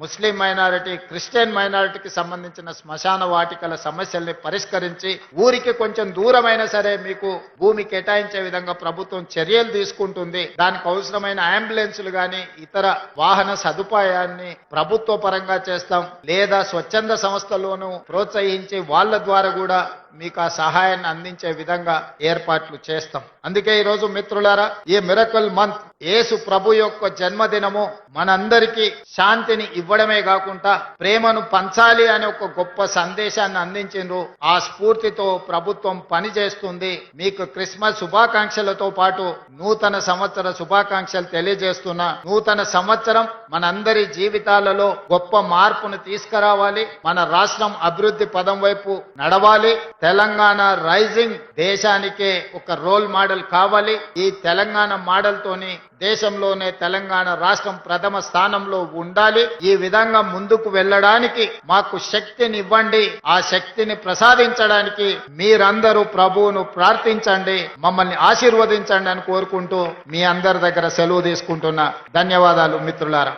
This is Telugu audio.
ముస్లిం మైనారిటీ, క్రిస్టియన్ మైనారిటీకి సంబంధించిన శ్మశాన వాటికల సమస్యల్ని పరిష్కరించి ఊరికి కొంచెం దూరమైనా సరే మీకు భూమి కేటాయించే విధంగా ప్రభుత్వం చర్యలు తీసుకుంటుంది. దానికి అవసరమైన అంబులెన్సులు గాని ఇతర వాహన సదుపాయాన్ని ప్రభుత్వ పరంగా చేస్తాం, లేదా స్వచ్ఛంద సంస్థల్లోనూ ప్రోత్సహించి వాళ్ళ ద్వారా కూడా మీకు ఆ సహాయాన్ని అందించే విధంగా ఏర్పాట్లు చేస్తాం. అందుకే ఈరోజు మిత్రులారా, ఈ మిరకల్ మంత్ యేసు ప్రభు యొక్క జన్మదినము మనందరికీ శాంతిని ఇవ్వడమే కాకుండా ప్రేమను పంచాలి అనే ఒక గొప్ప సందేశాన్ని అందించిండ్రు. ఆ స్ఫూర్తితో ప్రభుత్వం పనిచేస్తుంది. మీకు క్రిస్మస్ శుభాకాంక్షలతో పాటు నూతన సంవత్సర శుభాకాంక్షలు తెలియజేస్తున్నా. నూతన సంవత్సరం మనందరి జీవితాలలో గొప్ప మార్పును తీసుకురావాలి. మన రాష్ట్రం అభివృద్ధి పదం వైపు నడవాలి. తెలంగాణ రైజింగ్ దేశానికే ఒక రోల్ మోడల్ కావాలి. ఈ తెలంగాణ మోడల్ తోని దేశంలోనే తెలంగాణ రాష్ట్రం ప్రథమ స్థానంలో ఉండాలి. ఈ విధంగా ముందుకు వెళ్ళడానికి మాకు శక్తిని ఇవ్వండి. ఆ శక్తిని ప్రసాదించడానికి మీరందరూ ప్రభువును ప్రార్థించండి, మమ్మల్ని ఆశీర్వదించండి అని కోరుకుంటూ మీ అందరి దగ్గర సెలవు తీసుకుంటున్నా. ధన్యవాదాలు మిత్రులారా.